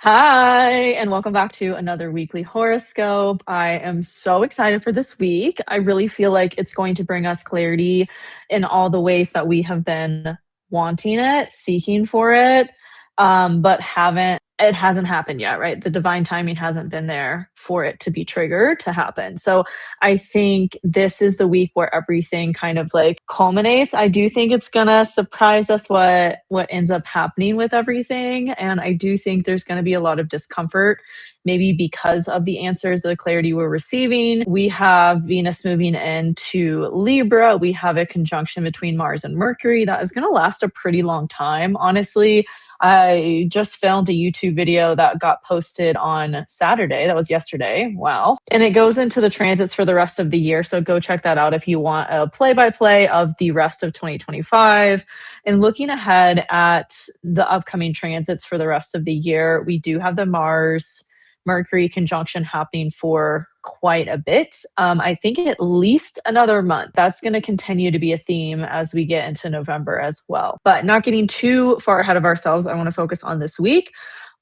Hi, and welcome back to another weekly horoscope. I am so excited for this week. I really feel like it's going to bring us clarity in all the ways that we have been wanting it, seeking for it, but it hasn't happened yet, right? The divine timing hasn't been there for it to be triggered to happen. So I think this is the week where everything kind of like culminates. I do think it's gonna surprise us what ends up happening with everything. And I do think there's gonna be a lot of discomfort, maybe because of the answers, the clarity we're receiving. We have Venus moving into Libra. We have a conjunction between Mars and Mercury that is gonna last a pretty long time. Honestly, I just filmed a YouTube video that got posted on Saturday. That was yesterday. Wow. And it goes into the transits for the rest of the year. So go check that out if you want a play by play of the rest of 2025. And looking ahead at the upcoming transits for the rest of the year, we do have the Mars Mercury conjunction happening for quite a bit. I think at least another month. That's going to continue to be a theme as we get into November as well. But not getting too far ahead of ourselves, I want to focus on this week.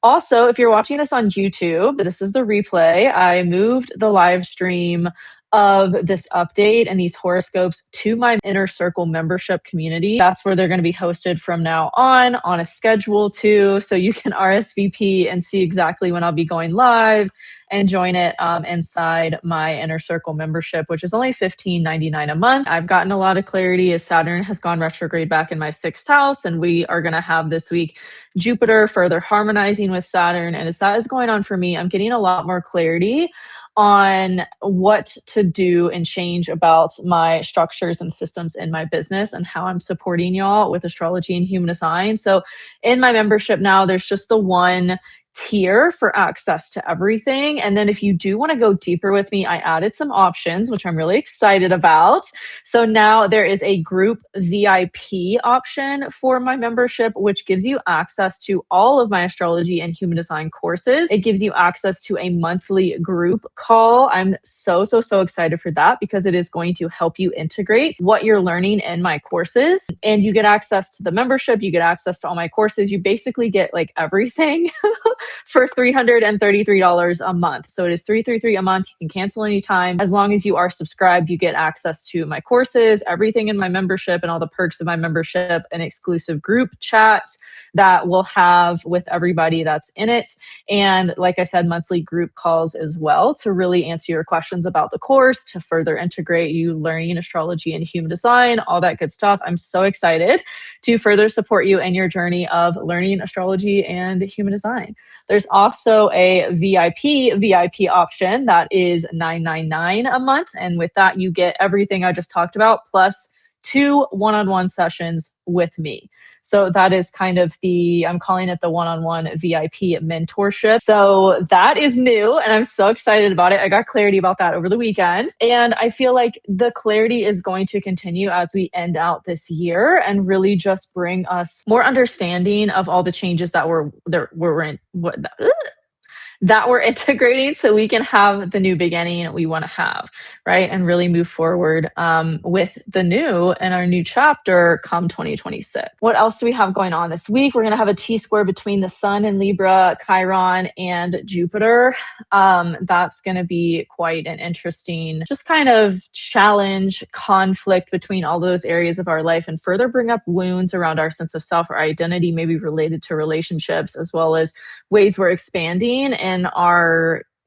Also, if you're watching this on YouTube, this is the replay. I moved the live stream of this update and these horoscopes to my Inner Circle membership community. That's where they're going to be hosted from now on a schedule too. So you can RSVP and see exactly when I'll be going live and join it inside my Inner Circle membership, which is only $15.99 a month. I've gotten a lot of clarity as Saturn has gone retrograde back in my sixth house, and we are going to have this week Jupiter further harmonizing with Saturn. And as that is going on for me, I'm getting a lot more clarity on what to do and change about my structures and systems in my business and how I'm supporting y'all with astrology and human design. So in my membership now, there's just the one tier for access to everything. And then if you do want to go deeper with me, I added some options, which I'm really excited about. So now there is a group VIP option for my membership, which gives you access to all of my astrology and human design courses. It gives you access to a monthly group call. I'm so excited for that because it is going to help you integrate what you're learning in my courses. And you get access to the membership, you get access to all my courses. You basically get like everything for $333 a month. So it is $333 a month. You can cancel anytime. As long as you are subscribed, you get access to my courses, everything in my membership and all the perks of my membership, an exclusive group chat that we'll have with everybody that's in it. And like I said, monthly group calls as well to really answer your questions about the course, to further integrate you learning astrology and human design, all that good stuff. I'm so excited to further support you in your journey of learning astrology and human design. There's also a VIP option that is $9.99 a month. And with that, you get everything I just talked about, plus 2 one-on-one sessions with me. So that is kind of I'm calling it the one-on-one VIP mentorship. So that is new and I'm so excited about it. I got clarity about that over the weekend. And I feel like the clarity is going to continue as we end out this year and really just bring us more understanding of all the changes that we're integrating so we can have the new beginning we want to have, right? And really move forward with the new and our new chapter come 2026. What else do we have going on this week? We're going to have a T-square between the Sun in Libra, Chiron, and Jupiter. That's going to be quite an interesting, just kind of challenge, conflict between all those areas of our life and further bring up wounds around our sense of self or identity, maybe related to relationships, as well as ways we're expanding in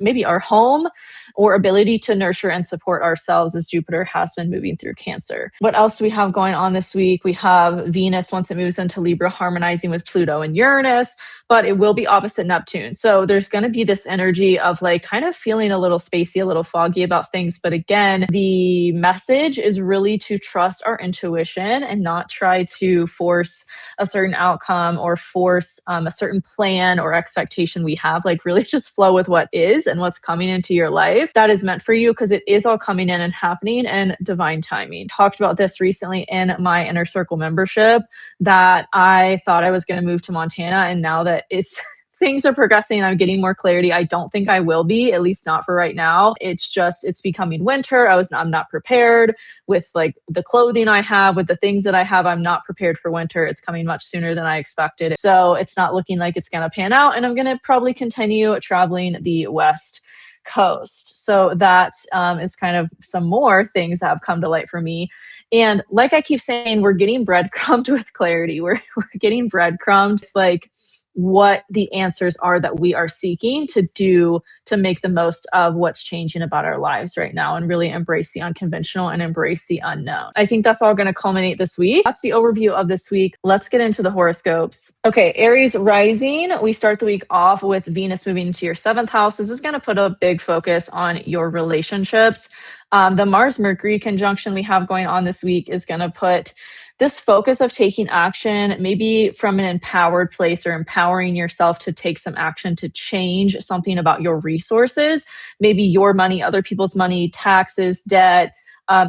maybe our home or ability to nurture and support ourselves as Jupiter has been moving through Cancer. What else do we have going on this week? We have Venus, once it moves into Libra, harmonizing with Pluto and Uranus, but it will be opposite Neptune. So there's going to be this energy of like kind of feeling a little spacey, a little foggy about things. But again, the message is really to trust our intuition and not try to force a certain outcome or force a certain plan or expectation we have. Like really just flow with what is and what's coming into your life that is meant for you, because it is all coming in and happening in divine timing. Talked about this recently in my Inner Circle membership that I thought I was going to move to Montana, and now that it's things are progressing. I'm getting more clarity. I don't think I will be, at least not for right now. It's becoming winter. I'm not prepared with like the clothing I have, with the things that I have. I'm not prepared for winter. It's coming much sooner than I expected. So it's not looking like it's going to pan out. And I'm going to probably continue traveling the West Coast. So that is kind of some more things that have come to light for me. And like I keep saying, we're getting breadcrumbed with clarity. We're getting breadcrumbed like what the answers are that we are seeking to do to make the most of what's changing about our lives right now and really embrace the unconventional and embrace the unknown. I think that's all going to culminate this week. That's the overview of this week. Let's get into the horoscopes. Okay, Aries Rising. We start the week off with Venus moving into your 7th house. This is going to put a big focus on your relationships. The Mars-Mercury conjunction we have going on this week is going to put this focus of taking action, maybe from an empowered place or empowering yourself to take some action to change something about your resources, maybe your money, other people's money, taxes, debt,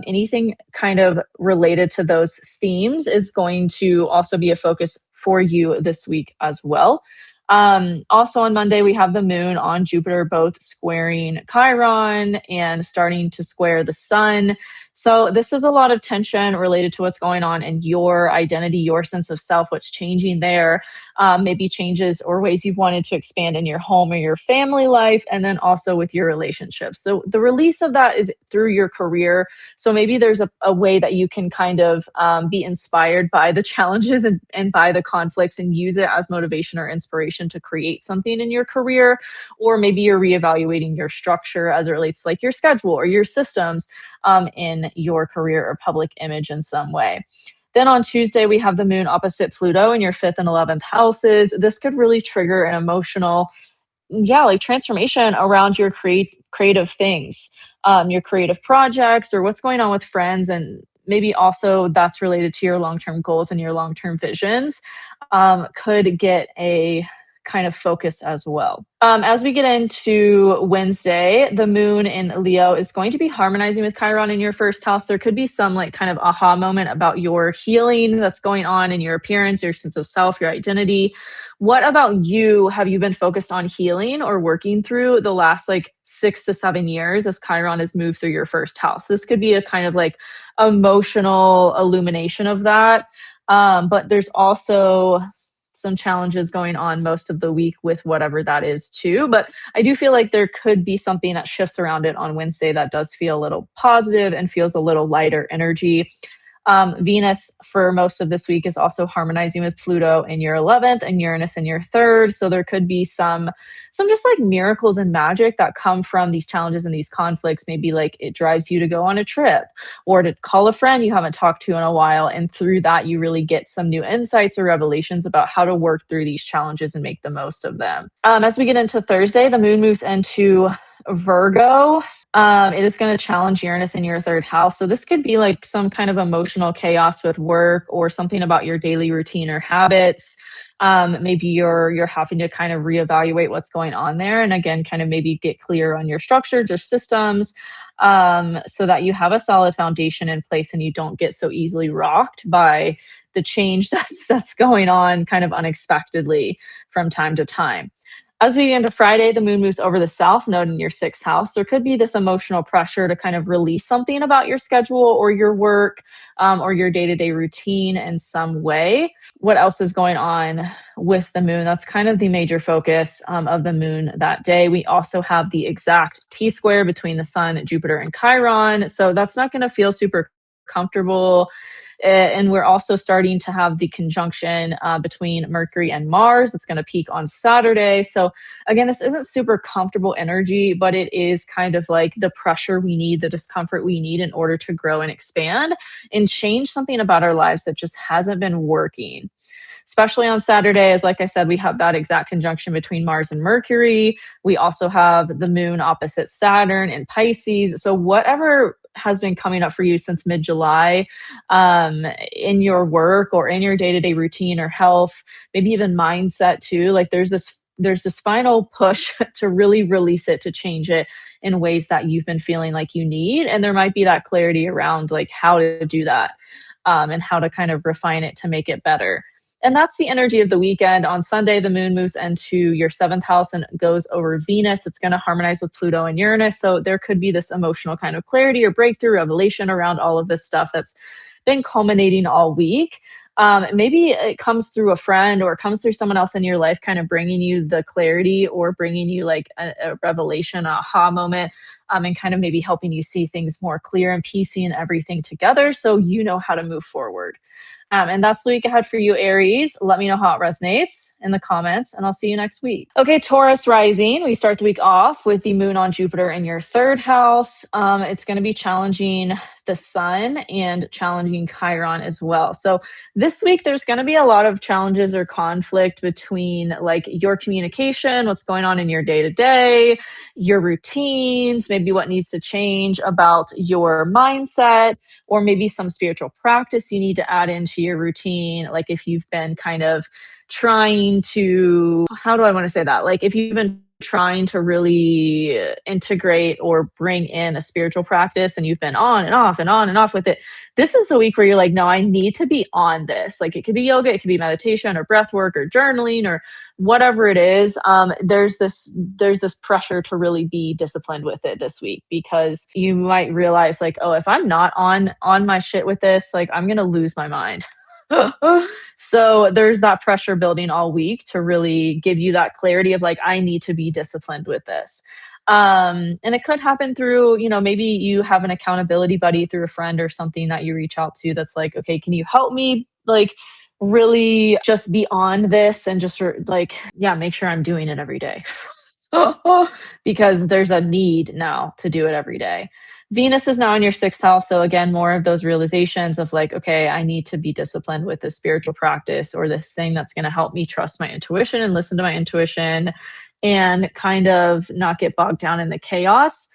anything kind of related to those themes is going to also be a focus for you this week as well. Also on Monday, we have the moon on Jupiter, both squaring Chiron and starting to square the sun. So this is a lot of tension related to what's going on in your identity, your sense of self, what's changing there, maybe changes or ways you've wanted to expand in your home or your family life, and then also with your relationships. So the release of that is through your career. So maybe there's a way that you can kind of be inspired by the challenges and by the conflicts and use it as motivation or inspiration to create something in your career. Or maybe you're reevaluating your structure as it relates to like your schedule or your systems in your career or public image in some way. Then on Tuesday, we have the moon opposite Pluto in your 5th and 11th houses. This could really trigger an emotional, like transformation around your creative things, your creative projects or what's going on with friends. And maybe also that's related to your long-term goals and your long-term visions, could get a kind of focus as well. As we get into Wednesday, the moon in Leo is going to be harmonizing with Chiron in your 1st house. There could be some like kind of aha moment about your healing that's going on in your appearance, your sense of self, your identity. What about you have you been focused on healing or working through the last like 6 to 7 years as Chiron has moved through your 1st house? This could be a kind of like emotional illumination of that. But there's also some challenges going on most of the week with whatever that is too. But I do feel like there could be something that shifts around it on Wednesday that does feel a little positive and feels a little lighter energy. Venus for most of this week is also harmonizing with Pluto in your 11th and Uranus in your 3rd. So there could be some just like miracles and magic that come from these challenges and these conflicts. Maybe like it drives you to go on a trip or to call a friend you haven't talked to in a while. And through that, you really get some new insights or revelations about how to work through these challenges and make the most of them. As we get into Thursday, the moon moves into Virgo. It is going to challenge Uranus in your 3rd house. So this could be like some kind of emotional chaos with work or something about your daily routine or habits. Maybe you're having to kind of reevaluate what's going on there. And again, kind of maybe get clear on your structures or systems, so that you have a solid foundation in place and you don't get so easily rocked by the change that's going on kind of unexpectedly from time to time. As we get into Friday, the moon moves over the south node in your 6th house. There could be this emotional pressure to kind of release something about your schedule or your work, or your day-to-day routine in some way. What else is going on with the moon? That's kind of the major focus of the moon that day. We also have the exact T-square between the sun, Jupiter, and Chiron. So that's not going to feel super comfortable. And we're also starting to have the conjunction between Mercury and Mars. It's going to peak on Saturday. So again, this isn't super comfortable energy, but it is kind of like the pressure we need, the discomfort we need in order to grow and expand and change something about our lives that just hasn't been working. Especially on Saturday, as like I said, we have that exact conjunction between Mars and Mercury. We also have the moon opposite Saturn in Pisces. So whatever has been coming up for you since mid-July, in your work or in your day-to-day routine or health, maybe even mindset too, like there's this final push to really release it, to change it in ways that you've been feeling like you need. And there might be that clarity around like how to do that, and how to kind of refine it to make it better. And that's the energy of the weekend. On Sunday, the moon moves into your 7th house and goes over Venus. It's going to harmonize with Pluto and Uranus. So there could be this emotional kind of clarity or breakthrough, revelation around all of this stuff that's been culminating all week. Maybe it comes through a friend or it comes through someone else in your life, kind of bringing you the clarity or bringing you like a revelation, aha moment, and kind of maybe helping you see things more clear and piecing everything together so you know how to move forward. And that's the week ahead for you, Aries. Let me know how it resonates in the comments, and I'll see you next week. Okay, Taurus Rising. We start the week off with the moon on Jupiter in your 3rd house. It's going to be challenging the sun and challenging Chiron as well. So this week, there's going to be a lot of challenges or conflict between like your communication, what's going on in your day-to-day, your routines, maybe what needs to change about your mindset, or maybe some spiritual practice you need to add into your routine. Like if you've been kind of trying to, how do I want to say that? Like if you've been trying to really integrate or bring in a spiritual practice and you've been on and off and on and off with it, this is a week where you're like, no, I need to be on this. Like it could be yoga, it could be meditation or breath work or journaling or whatever it is. There's this pressure to really be disciplined with it this week, because you might realize like, oh, if I'm not on my shit with this, like I'm gonna lose my mind. So there's that pressure building all week to really give you that clarity of like, I need to be disciplined with this. And it could happen through, maybe you have an accountability buddy through a friend or something that you reach out to that's like, okay, can you help me like really just be on this and just like, yeah, make sure I'm doing it every day. Because there's a need now to do it every day. Venus is now in your 6th house. So again, more of those realizations of like, okay, I need to be disciplined with this spiritual practice or this thing that's going to help me trust my intuition and listen to my intuition and kind of not get bogged down in the chaos.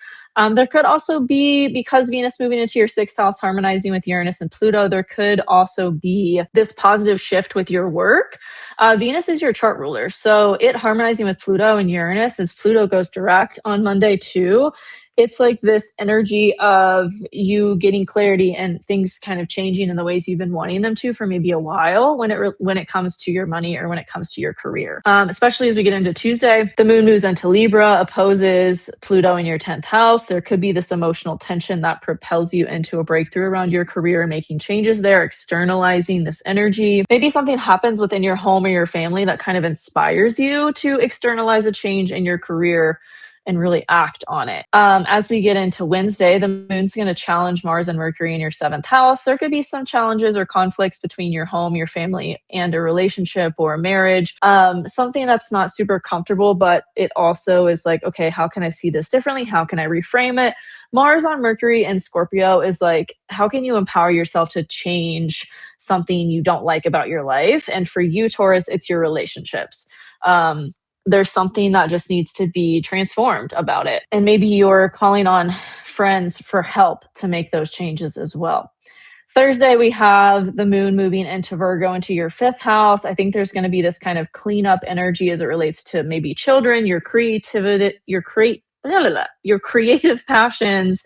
There could also be, because Venus moving into your 6th house, harmonizing with Uranus and Pluto, there could also be this positive shift with your work. Venus is your chart ruler. So it harmonizing with Pluto and Uranus as Pluto goes direct on Monday too. It's like this energy of you getting clarity and things kind of changing in the ways you've been wanting them to for maybe a while when it comes to your money or when it comes to your career. Especially as we get into Tuesday, the moon moves into Libra, opposes Pluto in your 10th house. There could be this emotional tension that propels you into a breakthrough around your career and making changes there, externalizing this energy. Maybe something happens within your home or your family that kind of inspires you to externalize a change in your career and really act on it. As we get into Wednesday, the moon's going to challenge Mars and Mercury in your 7th house. There could be some challenges or conflicts between your home, your family, and a relationship or a marriage. Something that's not super comfortable, but it also is like, okay, how can I see this differently? How can I reframe it? Mars on Mercury and Scorpio is like, how can you empower yourself to change something you don't like about your life? And for you, Taurus, it's your relationships. There's something that just needs to be transformed about it. And maybe you're calling on friends for help to make those changes as well. Thursday, we have the moon moving into Virgo into your 5th house. I think there's going to be this kind of cleanup energy as it relates to maybe children, your creativity, your creative passions,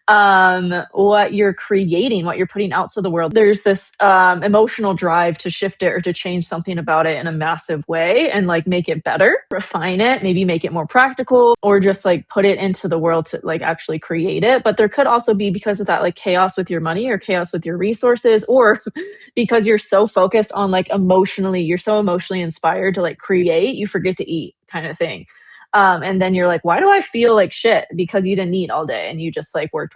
what you're creating, what you're putting out to the world. There's this emotional drive to shift it or to change something about it in a massive way and like make it better, refine it, maybe make it more practical, or just like put it into the world to like actually create it. But there could also be, because of that, like chaos with your money or chaos with your resources, or because you're so focused on like you're so emotionally inspired to like create, you forget to eat kind of thing. And then you're like, why do I feel like shit? Because you didn't eat all day and you just like worked.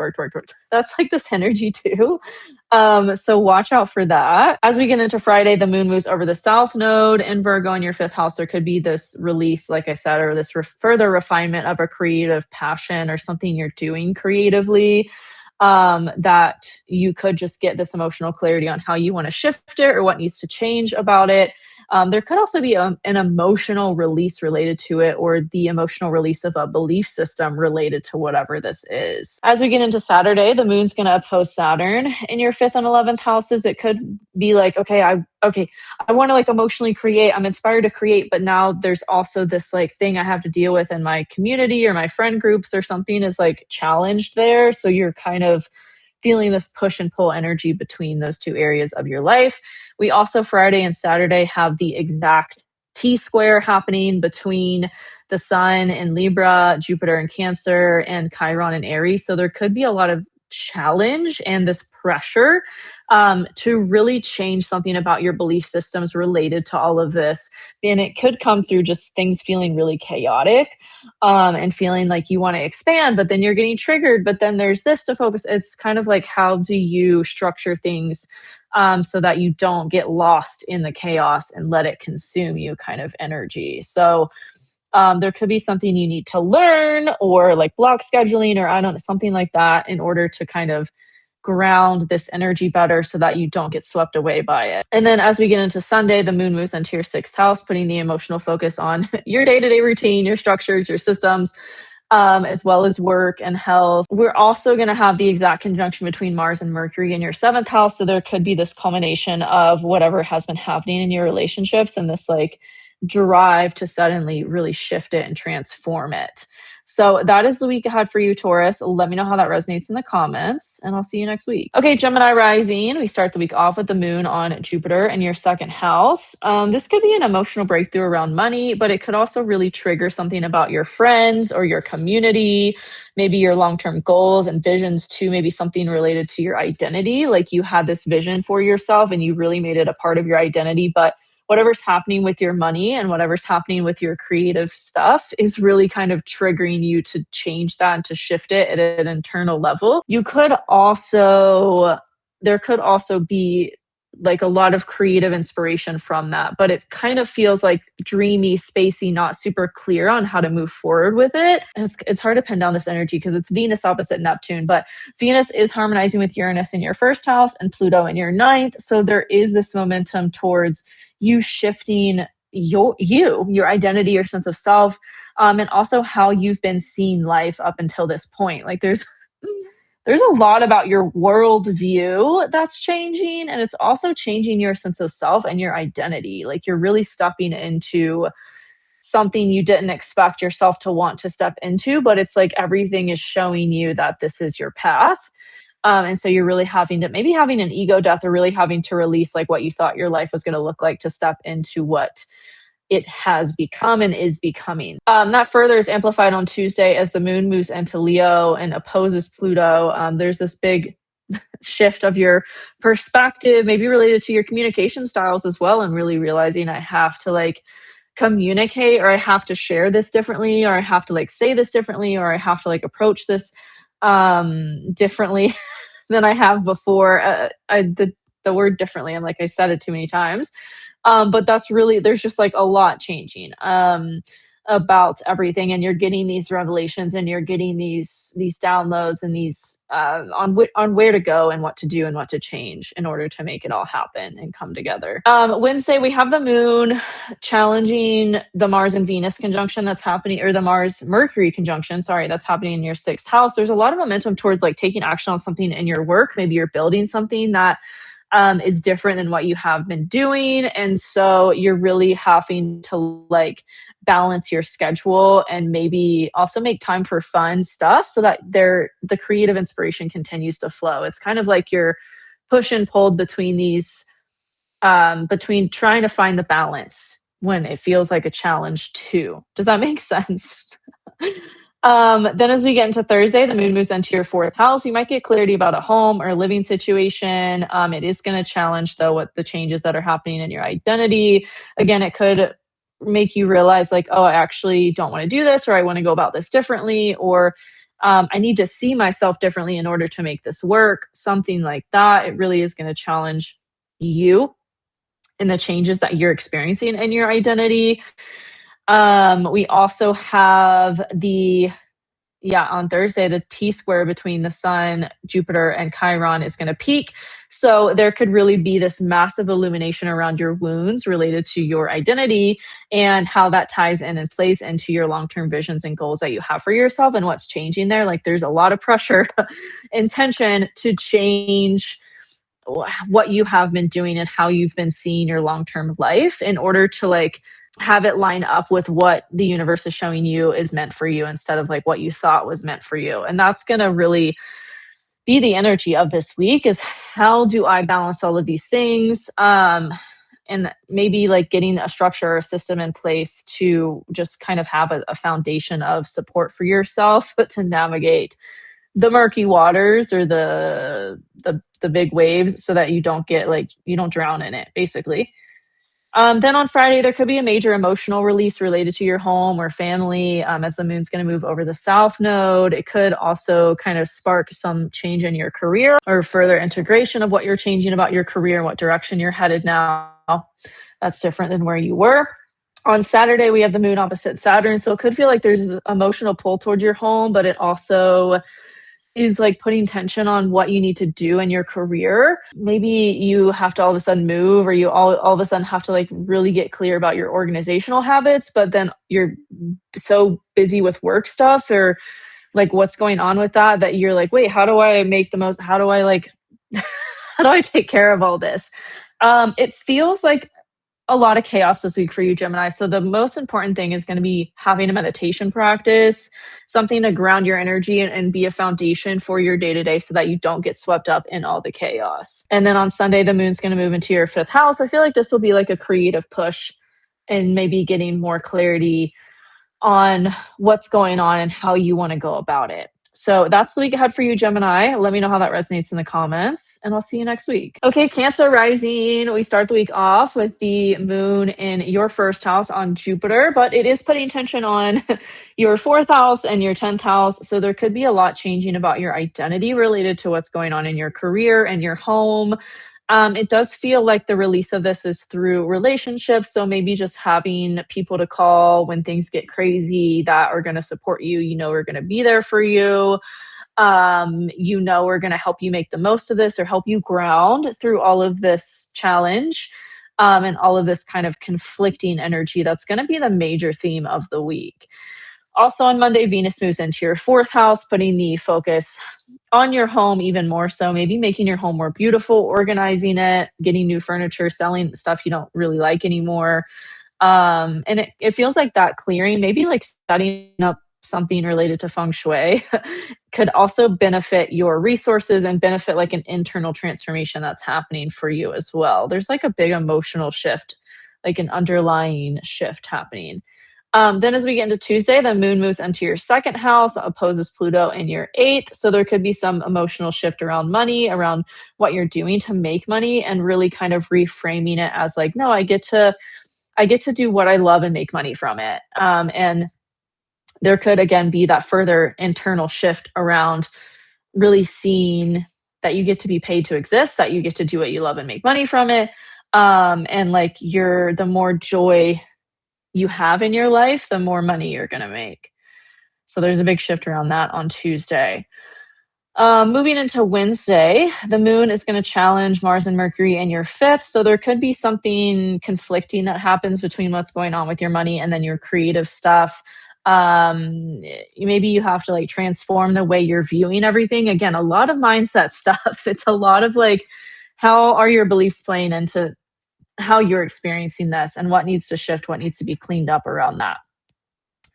That's like this energy too. So watch out for that. As we get into Friday, the moon moves over the South Node in Virgo in your 5th house. There could be this release, like I said, or this further refinement of a creative passion or something you're doing creatively. That you could just get this emotional clarity on how you want to shift it or what needs to change about it. There could also be an emotional release related to it, or the emotional release of a belief system related to whatever this is. As we get into Saturday, the moon's going to oppose Saturn in your 5th and 11th houses. It could be like, I want to like emotionally create. I'm inspired to create, but now there's also this like thing I have to deal with in my community or my friend groups or something is like challenged there. So you're kind of feeling this push and pull energy between those two areas of your life. We also Friday and Saturday have the exact T-square happening between the Sun in Libra, Jupiter in Cancer, and Chiron in Aries. So there could be a lot of challenge and this pressure to really change something about your belief systems related to all of this. And it could come through just things feeling really chaotic and feeling like you want to expand, but then you're getting triggered, but then there's this to focus. It's kind of like, how do you structure things so that you don't get lost in the chaos and let it consume you kind of energy. So there could be something you need to learn, or like block scheduling, or I don't know, something like that, in order to kind of ground this energy better so that you don't get swept away by it. And then as we get into Sunday, the moon moves into your sixth house, putting the emotional focus on your day-to-day routine, your structures, your systems, as well as work and health. We're also going to have the exact conjunction between Mars and Mercury in your seventh house. So there could be this culmination of whatever has been happening in your relationships and this like drive to suddenly really shift it and transform it. So that is the week ahead for you, Taurus. Let me know how that resonates in the comments, and I'll see you next week. Okay, Gemini Rising. We start the week off with the moon on Jupiter in your second house. This could be an emotional breakthrough around money, but it could also really trigger something about your friends or your community, maybe your long-term goals and visions too, maybe something related to your identity. Like you had this vision for yourself and you really made it a part of your identity, but whatever's happening with your money and whatever's happening with your creative stuff is really kind of triggering you to change that and to shift it at an internal level. There could also be like a lot of creative inspiration from that, but it kind of feels like dreamy, spacey, not super clear on how to move forward with it. And it's hard to pin down this energy because it's Venus opposite Neptune, but Venus is harmonizing with Uranus in your first house and Pluto in your ninth. So there is this momentum towards you shifting your identity, your sense of self, and also how you've been seeing life up until this point. Like there's a lot about your worldview that's changing, and it's also changing your sense of self and your identity. Like you're really stepping into something you didn't expect yourself to want to step into, but it's like everything is showing you that this is your path. And so you're really having an ego death, or really having to release like what you thought your life was going to look like to step into what it has become and is becoming. That further is amplified on Tuesday as the moon moves into Leo and opposes Pluto. There's this big shift of your perspective, maybe related to your communication styles as well, and really realizing I have to like communicate, or I have to share this differently, or I have to like say this differently, or I have to like approach this differently than I have before. The word differently, and like I said it too many times. But that's really, there's just like a lot changing about everything, and you're getting these revelations, and you're getting these downloads, and these on where to go and what to do and what to change in order to make it all happen and come together. Wednesday we have the moon challenging the Mars and Venus conjunction that's happening, or the Mars Mercury conjunction, sorry, that's happening in your sixth house. There's a lot of momentum towards like taking action on something in your work. Maybe you're building something that is different than what you have been doing. And so you're really having to like balance your schedule and maybe also make time for fun stuff so that the creative inspiration continues to flow. It's kind of like you're push and pulled between these, between trying to find the balance when it feels like a challenge too. Does that make sense? Then as we get into Thursday, the moon moves into your fourth house. You might get clarity about a home or a living situation. It is going to challenge, though, what the changes that are happening in your identity. Again, it could make you realize like, oh, I actually don't want to do this, or I want to go about this differently, or I need to see myself differently in order to make this work. Something like that. It really is going to challenge you in the changes that you're experiencing in your identity. We also have on Thursday, the T-square between the Sun, Jupiter, and Chiron is going to peak. So there could really be this massive illumination around your wounds related to your identity and how that ties in and plays into your long-term visions and goals that you have for yourself and what's changing there. Like there's a lot of pressure and tension to change what you have been doing and how you've been seeing your long-term life in order to like have it line up with what the universe is showing you is meant for you instead of like what you thought was meant for you. And that's going to really be the energy of this week is how do I balance all of these things? And maybe like getting a structure or a system in place to just kind of have a foundation of support for yourself to navigate the murky waters or the big waves so that you don't get like you don't drown in it basically. Then on Friday, there could be a major emotional release related to your home or family as the moon's going to move over the south node. It could also kind of spark some change in your career or further integration of what you're changing about your career and what direction you're headed now. That's different than where you were. On Saturday, we have the moon opposite Saturn. So it could feel like there's an emotional pull towards your home, but it also is like putting tension on what you need to do in your career. Maybe you have to all of a sudden move, or you all of a sudden have to like really get clear about your organizational habits, but then you're so busy with work stuff or like what's going on with that that you're like, wait, how do I make the most? How do I like, how do I take care of all this? It feels like a lot of chaos this week for you, Gemini. So the most important thing is going to be having a meditation practice, something to ground your energy and be a foundation for your day to day so that you don't get swept up in all the chaos. And then on Sunday, the moon's going to move into your fifth house. I feel like this will be like a creative push and maybe getting more clarity on what's going on and how you want to go about it. So that's the week ahead for you, Gemini. Let me know how that resonates in the comments, and I'll see you next week. Okay, Cancer Rising. We start the week off with the moon in your first house on Jupiter, but it is putting tension on your fourth house and your 10th house. So there could be a lot changing about your identity related to what's going on in your career and your home. It does feel like the release of this is through relationships. So maybe just having people to call when things get crazy that are going to support you, are going to be there for you. Are going to help you make the most of this or help you ground through all of this challenge and all of this kind of conflicting energy. That's going to be the major theme of the week. Also on Monday, Venus moves into your fourth house, putting the focus on your home even more so, maybe making your home more beautiful, organizing it, getting new furniture, selling stuff you don't really like anymore. And it feels like that clearing, maybe like setting up something related to feng shui could also benefit your resources and benefit like an internal transformation that's happening for you as well. There's like a big emotional shift, like an underlying shift happening. Then as we get into Tuesday, the moon moves into your second house, opposes Pluto in your eighth. So there could be some emotional shift around money, around what you're doing to make money, and really kind of reframing it as like, no, I get to do what I love and make money from it. And there could again be that further internal shift around really seeing that you get to be paid to exist, that you get to do what you love and make money from it. And like the more joy you have in your life, the more money you're going to make. So there's a big shift around that on Tuesday. Moving into Wednesday, the moon is going to challenge Mars and Mercury in your fifth. So there could be something conflicting that happens between what's going on with your money and then your creative stuff. Maybe you have to like transform the way you're viewing everything. Again, a lot of mindset stuff. It's a lot of like, how are your beliefs playing into how you're experiencing this and what needs to shift, what needs to be cleaned up around that.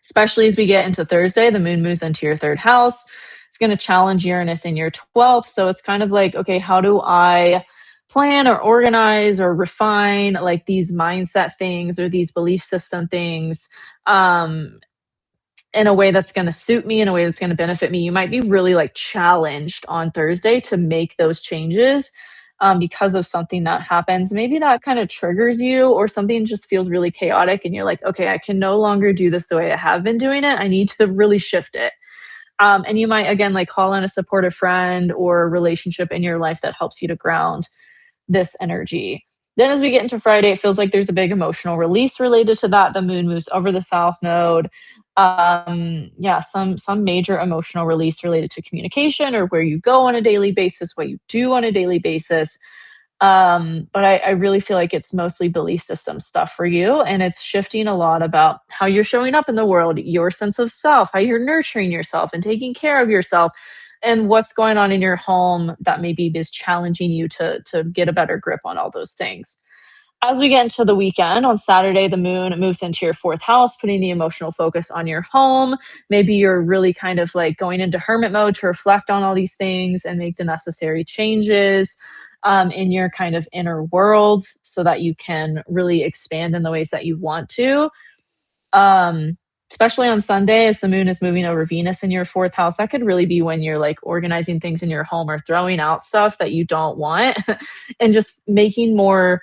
Especially as we get into Thursday, the moon moves into your third house. It's going to challenge Uranus in your 12th. So it's kind of like, okay, how do I plan or organize or refine like these mindset things or these belief system things in a way that's going to suit me, in a way that's going to benefit me? You might be really like challenged on Thursday to make those changes because of something that happens. Maybe that kind of triggers you, or something just feels really chaotic and you're like, okay, I can no longer do this the way I have been doing it. I need to really shift it. And you might, again, like call in a supportive friend or a relationship in your life that helps you to ground this energy. Then as we get into Friday, it feels like there's a big emotional release related to that. The moon moves over the south node. Some major emotional release related to communication or where you go on a daily basis, what you do on a daily basis. But I really feel like it's mostly belief system stuff for you. And it's shifting a lot about how you're showing up in the world, your sense of self, how you're nurturing yourself and taking care of yourself, and what's going on in your home that maybe is challenging you to get a better grip on all those things. As we get into the weekend, on Saturday, the moon moves into your fourth house, putting the emotional focus on your home. Maybe you're really kind of like going into hermit mode to reflect on all these things and make the necessary changes in your kind of inner world so that you can really expand in the ways that you want to. Um, Especially on Sunday, as the moon is moving over Venus in your fourth house, that could really be when you're like organizing things in your home or throwing out stuff that you don't want and just bringing more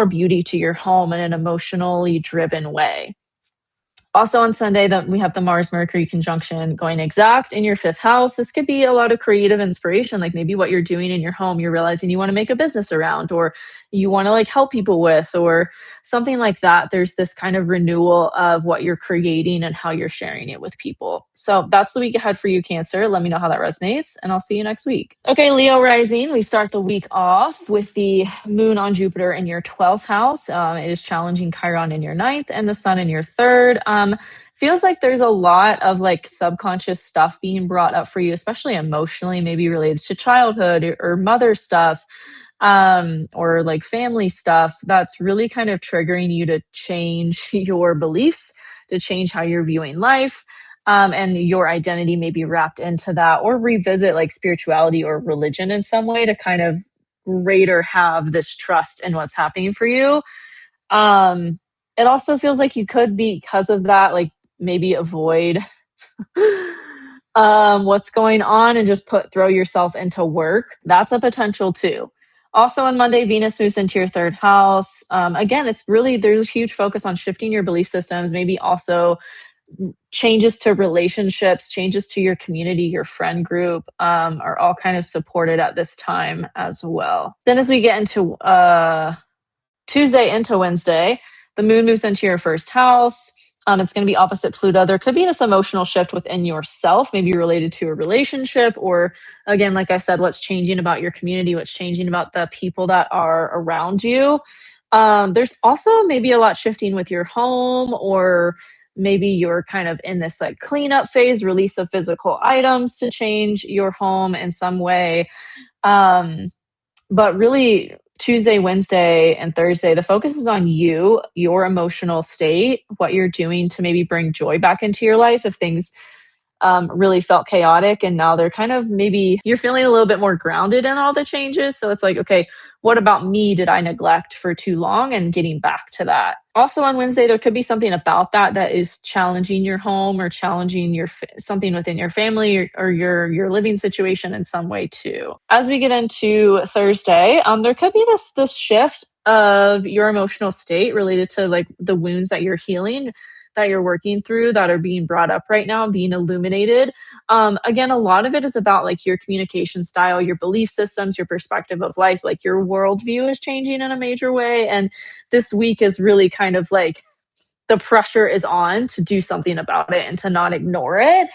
beauty to your home in an emotionally driven way. Also on Sunday, that we have the Mars Mercury conjunction going exact in your fifth house. This could be a lot of creative inspiration, like maybe what you're doing in your home, you're realizing you want to make a business around, or you want to like help people with, or something like that. There's this kind of renewal of what you're creating and how you're sharing it with people. So that's the week ahead for you, Cancer. Let me know how that resonates, and I'll see you next week. Okay, Leo Rising, we start the week off with the moon on Jupiter in your 12th house. It is challenging Chiron in your ninth and the sun in your third. Feels like there's a lot of like subconscious stuff being brought up for you, especially emotionally, maybe related to childhood or mother stuff, or like family stuff that's really kind of triggering you to change your beliefs, to change how you're viewing life. And your identity may be wrapped into that, or revisit like spirituality or religion in some way to kind of greater have this trust in what's happening for you. It also feels like you could, because of that, like maybe avoid what's going on and just throw yourself into work. That's a potential too. Also on Monday, Venus moves into your third house. Again, there's a huge focus on shifting your belief systems, maybe also changes to relationships, changes to your community, your friend group, are all kind of supported at this time as well. Then as we get into Tuesday into Wednesday, the moon moves into your first house. It's going to be opposite Pluto. There could be this emotional shift within yourself, maybe related to a relationship, or again, like I said, what's changing about your community, what's changing about the people that are around you. There's also maybe a lot shifting with your home, or maybe you're kind of in this like cleanup phase, release of physical items to change your home in some way. But really, Tuesday, Wednesday, and Thursday, the focus is on you, your emotional state, what you're doing to maybe bring joy back into your life if things really felt chaotic. And now they're kind of, maybe you're feeling a little bit more grounded in all the changes. So it's like, okay, what about me did I neglect for too long, and getting back to that. Also on Wednesday, there could be something about that is challenging your home, or challenging something within your family, or your living situation in some way too. As we get into Thursday, there could be this shift of your emotional state related to like the wounds that you're healing, that you're working through, that are being brought up right now, being illuminated. Again, a lot of it is about like your communication style, your belief systems, your perspective of life, like your worldview is changing in a major way. And this week is really kind of like the pressure is on to do something about it and to not ignore it.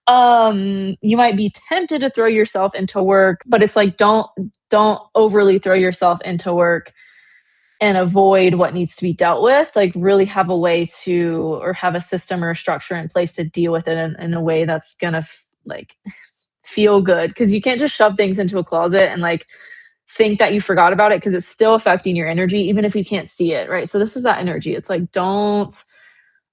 You might be tempted to throw yourself into work, but it's like, don't overly throw yourself into work and avoid what needs to be dealt with. Like really have a way to, or have a system or a structure in place to deal with it in a way that's gonna like feel good. Because you can't just shove things into a closet and like think that you forgot about it, because it's still affecting your energy even if you can't see it, right? So this is that energy. It's like, don't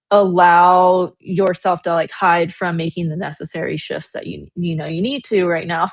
allow yourself to like hide from making the necessary shifts that you know you need to right now.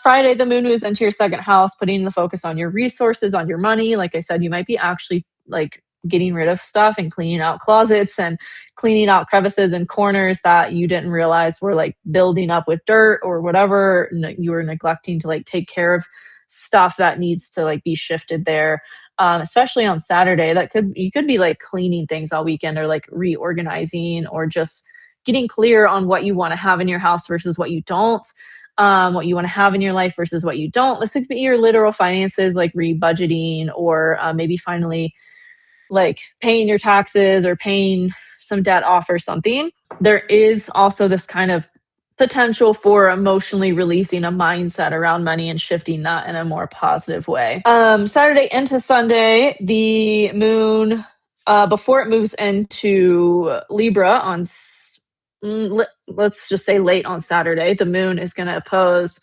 Friday, the moon moves into your second house, putting the focus on your resources, on your money. Like I said, you might be actually like getting rid of stuff and cleaning out closets and cleaning out crevices and corners that you didn't realize were like building up with dirt or whatever. You were neglecting to like take care of stuff that needs to like be shifted there. Especially on Saturday, you could be like cleaning things all weekend, or like reorganizing, or just getting clear on what you want to have in your house versus what you don't. What you want to have in your life versus what you don't. This could be your literal finances, like rebudgeting, or maybe finally like paying your taxes or paying some debt off or something. There is also this kind of potential for emotionally releasing a mindset around money and shifting that in a more positive way. Saturday into Sunday, the moon, before it moves into Libra let's just say late on Saturday, the moon is going to oppose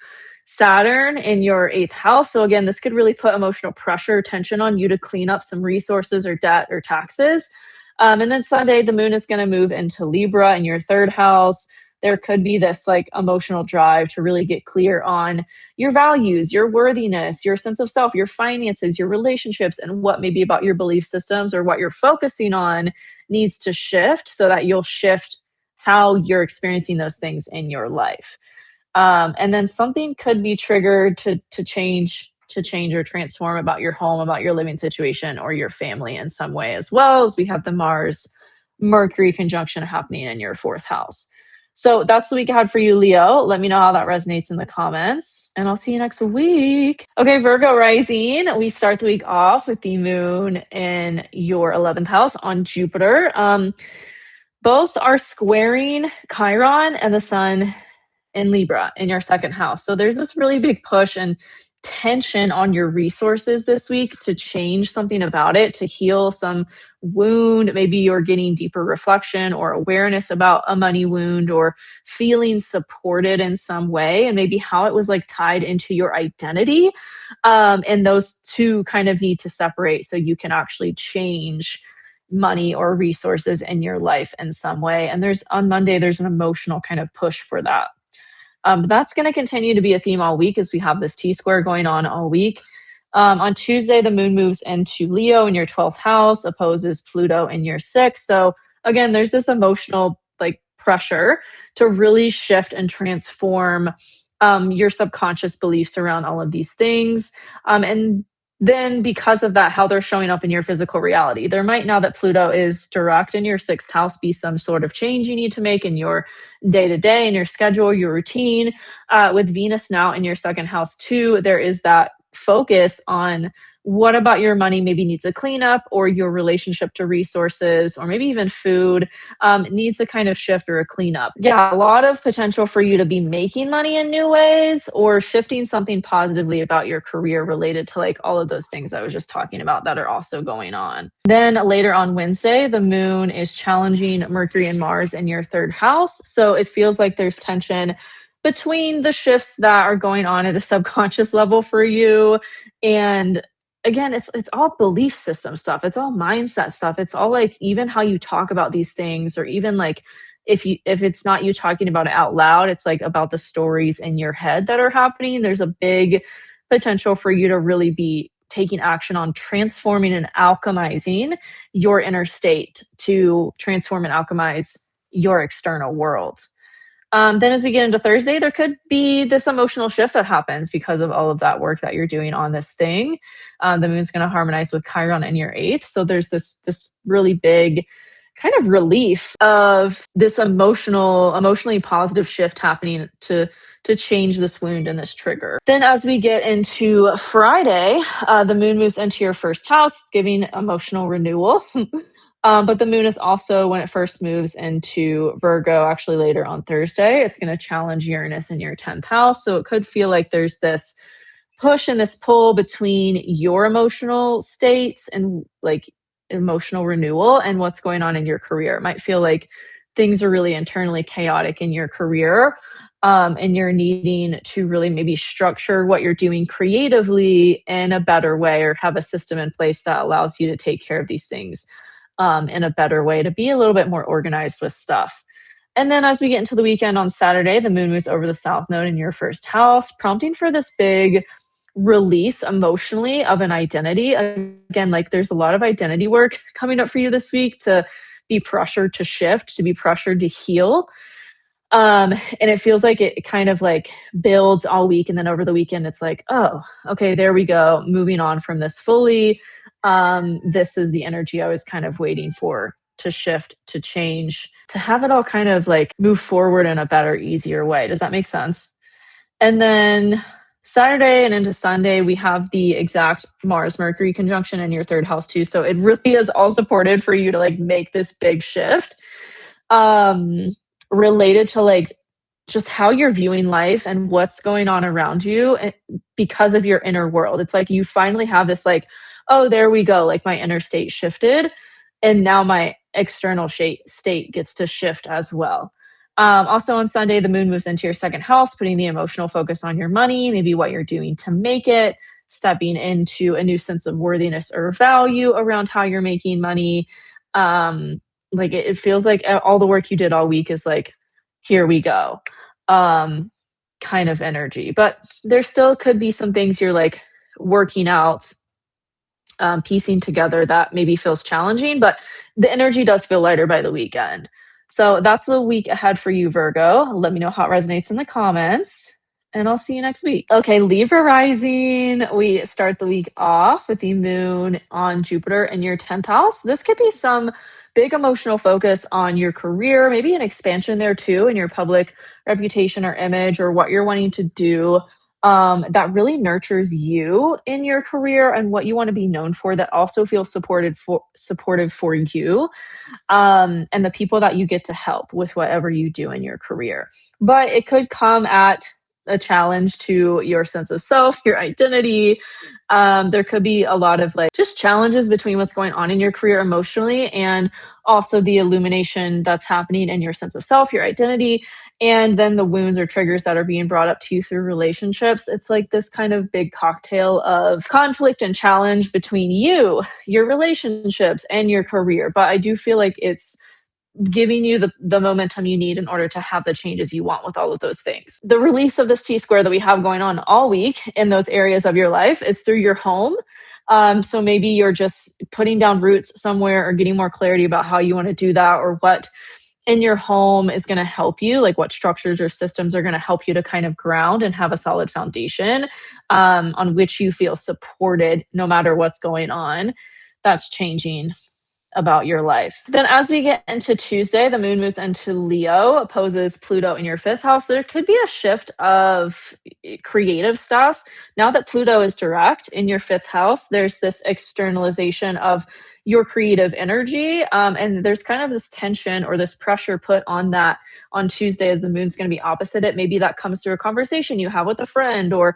Saturn in your 8th house. So again, this could really put emotional pressure, tension on you to clean up some resources or debt or taxes. And then Sunday, the moon is going to move into Libra in your 3rd house. There could be this like emotional drive to really get clear on your values, your worthiness, your sense of self, your finances, your relationships, and what maybe about your belief systems or what you're focusing on needs to shift so that you'll shift how you're experiencing those things in your life. And then something could be triggered to change or transform about your home, about your living situation, or your family in some way, as well as we have the Mars Mercury conjunction happening in your 4th house. So that's the week I had for you, Leo. Let me know how that resonates in the comments, and I'll see you next week. Okay, Virgo Rising. We start the week off with the moon in your 11th house on Jupiter. Both are squaring Chiron and the sun in Libra in your 2nd house. So there's this really big push and tension on your resources this week to change something about it, to heal some wound. Maybe you're getting deeper reflection or awareness about a money wound, or feeling supported in some way, and maybe how it was like tied into your identity. And those two kind of need to separate so you can actually change money or resources in your life in some way. And on Monday, there's an emotional kind of push for that. But that's going to continue to be a theme all week as we have this T-square going on all week. On Tuesday, the moon moves into Leo in your 12th house, opposes Pluto in your 6th. So again, there's this emotional like pressure to really shift and transform your subconscious beliefs around all of these things. And then because of that, how they're showing up in your physical reality. There might, now that Pluto is direct in your 6th house, be some sort of change you need to make in your day-to-day, in your schedule, your routine. With Venus now in your 2nd house too, there is that focus on what about your money maybe needs a cleanup, or your relationship to resources, or maybe even food needs a kind of shift or a cleanup. Yeah, a lot of potential for you to be making money in new ways, or shifting something positively about your career related to like all of those things I was just talking about that are also going on. Then later on Wednesday, the moon is challenging Mercury and Mars in your 3rd house. So it feels like there's tension between the shifts that are going on at a subconscious level for you. And again, it's all belief system stuff. It's all mindset stuff. It's all like even how you talk about these things, or even like if it's not you talking about it out loud, it's like about the stories in your head that are happening. There's a big potential for you to really be taking action on transforming and alchemizing your inner state to transform and alchemize your external world. Then as we get into Thursday, there could be this emotional shift that happens because of all of that work that you're doing on this thing. The moon's going to harmonize with Chiron in your 8th. So there's this really big kind of relief of this emotionally positive shift happening to change this wound and this trigger. Then as we get into Friday, the moon moves into your 1st house, giving emotional renewal. But the moon is also, when it first moves into Virgo, actually later on Thursday, it's going to challenge Uranus in your 10th house. So it could feel like there's this push and this pull between your emotional states and like emotional renewal and what's going on in your career. It might feel like things are really internally chaotic in your career. And you're needing to really maybe structure what you're doing creatively in a better way, or have a system in place that allows you to take care of these things in a better way, to be a little bit more organized with stuff. And then as we get into the weekend on Saturday, the moon moves over the south node in your 1st house, prompting for this big release emotionally of an identity. Again, like there's a lot of identity work coming up for you this week, to be pressured to shift, to be pressured to heal. And it feels like it kind of like builds all week. And then over the weekend, it's like, oh, okay, there we go. Moving on from this fully. This is the energy I was kind of waiting for, to shift, to change, to have it all kind of like move forward in a better, easier way. Does that make sense? And then Saturday and into Sunday, we have the exact Mars Mercury conjunction in your 3rd house too. So it really is all supported for you to like make this big shift. Related to like just how you're viewing life and what's going on around you because of your inner world. It's like you finally have this like, oh, there we go. Like my inner state shifted, and now my external state gets to shift as well. Also on Sunday, the moon moves into your second house, putting the emotional focus on your money, maybe what you're doing to make it, stepping into a new sense of worthiness or value around how you're making money. Like it feels like all the work you did all week is like, here we go, kind of energy. But there still could be some things you're like working out, piecing together that maybe feels challenging, but the energy does feel lighter by the weekend. So that's the week ahead for you, Virgo. Let me know how it resonates in the comments, and I'll see you next week. Okay, Libra Rising. We start the week off with the moon on Jupiter in your 10th house. This could be some big emotional focus on your career, maybe an expansion there too in your public reputation or image or what you're wanting to do, that really nurtures you in your career and what you want to be known for, that also feels supportive for you, and the people that you get to help with whatever you do in your career. But it could come at a challenge to your sense of self, your identity. There could be a lot of like just challenges between what's going on in your career emotionally and also the illumination that's happening in your sense of self, your identity, and then the wounds or triggers that are being brought up to you through relationships. It's like this kind of big cocktail of conflict and challenge between you, your relationships, and your career. But I do feel like it's giving you the momentum you need in order to have the changes you want with all of those things. The release of this T-square that we have going on all week in those areas of your life is through your home. So maybe you're just putting down roots somewhere or getting more clarity about how you want to do that, or what in your home is going to help you, like what structures or systems are going to help you to kind of ground and have a solid foundation, on which you feel supported no matter what's going on that's changing about your life. Then as we get into Tuesday, the moon moves into Leo, opposes Pluto in your 5th house. There could be a shift of creative stuff. Now that Pluto is direct in your 5th house, there's this externalization of your creative energy. And there's kind of this tension or this pressure put on that on Tuesday as the moon's going to be opposite it. Maybe that comes through a conversation you have with a friend, or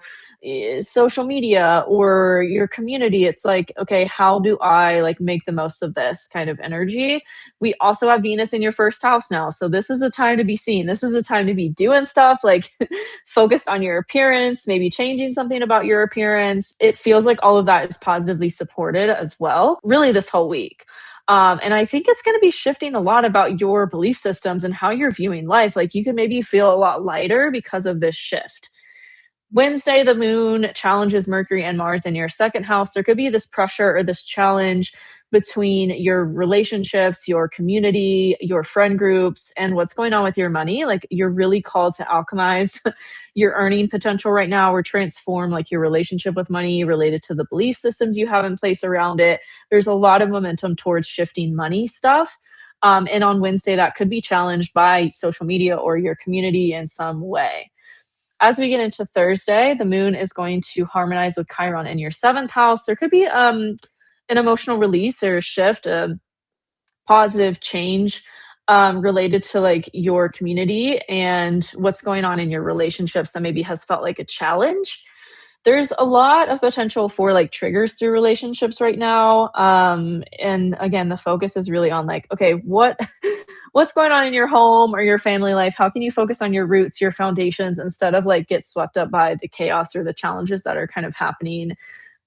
social media, or your community. It's like, okay, how do I like make the most of this kind of energy? We also have Venus in your 1st house now. So this is the time to be seen. This is the time to be doing stuff like focused on your appearance, maybe changing something about your appearance. It feels like all of that is positively supported as well, really this whole week. And I think it's going to be shifting a lot about your belief systems and how you're viewing life. Like you could maybe feel a lot lighter because of this shift. Wednesday, the moon challenges Mercury and Mars in your 2nd house. There could be this pressure or this challenge between your relationships, your community, your friend groups, and what's going on with your money. Like you're really called to alchemize your earning potential right now, or transform like your relationship with money related to the belief systems you have in place around it. There's a lot of momentum towards shifting money stuff. And on Wednesday, that could be challenged by social media or your community in some way. As we get into Thursday, the moon is going to harmonize with Chiron in your 7th house. There could be an emotional release or a shift, a positive change, related to like your community and what's going on in your relationships that maybe has felt like a challenge. There's a lot of potential for like triggers through relationships right now. And again, the focus is really on like, okay, what's going on in your home or your family life? How can you focus on your roots, your foundations, instead of like get swept up by the chaos or the challenges that are kind of happening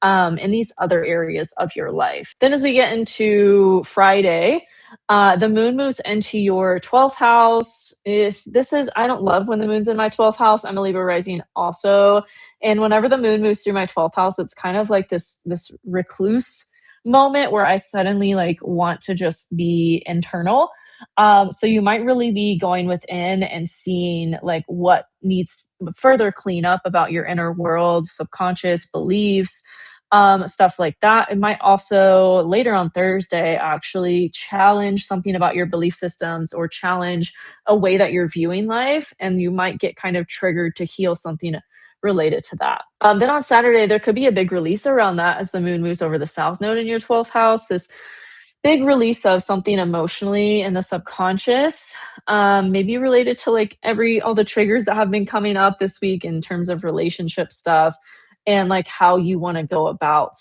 in these other areas of your life. Then as we get into Friday, the moon moves into your 12th house. I don't love when the moon's in my 12th house. I'm a Libra rising also. And whenever the moon moves through my 12th house, it's kind of like this recluse moment where I suddenly like want to just be internal. So you might really be going within and seeing like what needs further cleanup about your inner world, subconscious beliefs, stuff like that. It might also later on Thursday actually challenge something about your belief systems or challenge a way that you're viewing life. And you might get kind of triggered to heal something related to that. Then on Saturday, there could be a big release around that as the moon moves over the south node in your 12th house. This big release of something emotionally in the subconscious, maybe related to like all the triggers that have been coming up this week in terms of relationship stuff, and like how you want to go about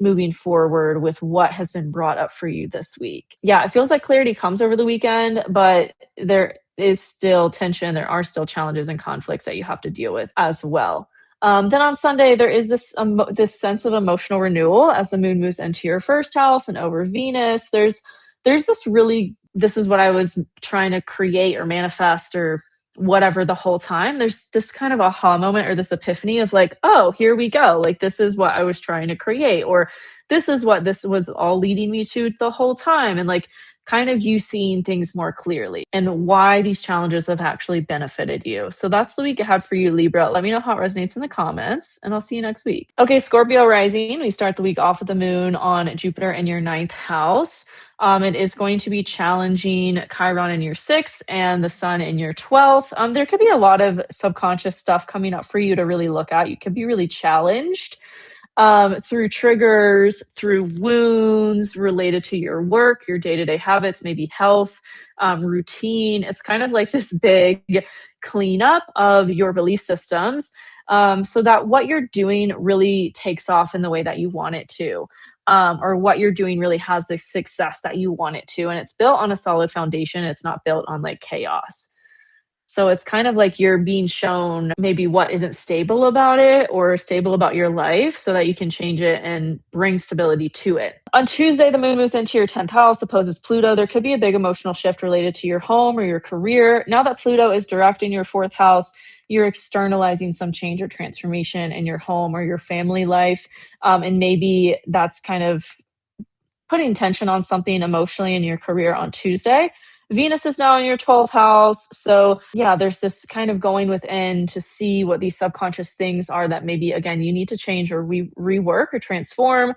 moving forward with what has been brought up for you this week. Yeah, it feels like clarity comes over the weekend, but there is still tension. There are still challenges and conflicts that you have to deal with as well. Then on Sunday, there is this sense of emotional renewal as the moon moves into your first house and over Venus. There's this is what I was trying to create or manifest or whatever the whole time. There's this kind of aha moment or this epiphany of like, oh, here we go. Like, this is what I was trying to create, or this is what this was all leading me to the whole time. And like, kind of you seeing things more clearly and why these challenges have actually benefited you. So that's the week ahead for you, Libra. Let me know how it resonates in the comments, and I'll see you next week. Okay, Scorpio rising. We start the week off with the moon on Jupiter in your 9th house. It is going to be challenging Chiron in your 6th and the sun in your 12th. There could be a lot of subconscious stuff coming up for you to really look at. You could be really challenged through triggers, through wounds related to your work, your day-to-day habits, maybe health, routine. It's kind of like this big cleanup of your belief systems, so that what you're doing really takes off in the way that you want it to, or what you're doing really has the success that you want it to. And it's built on a solid foundation. It's not built on like chaos. So it's kind of like you're being shown maybe what isn't stable about it or stable about your life so that you can change it and bring stability to it. On Tuesday, the moon moves into your 10th house, opposes Pluto. There could be a big emotional shift related to your home or your career. Now that Pluto is direct in your 4th house, you're externalizing some change or transformation in your home or your family life. And maybe that's kind of putting tension on something emotionally in your career on Tuesday. Venus is now in your 12th house. So yeah, there's this kind of going within to see what these subconscious things are that maybe, again, you need to change or rework or transform.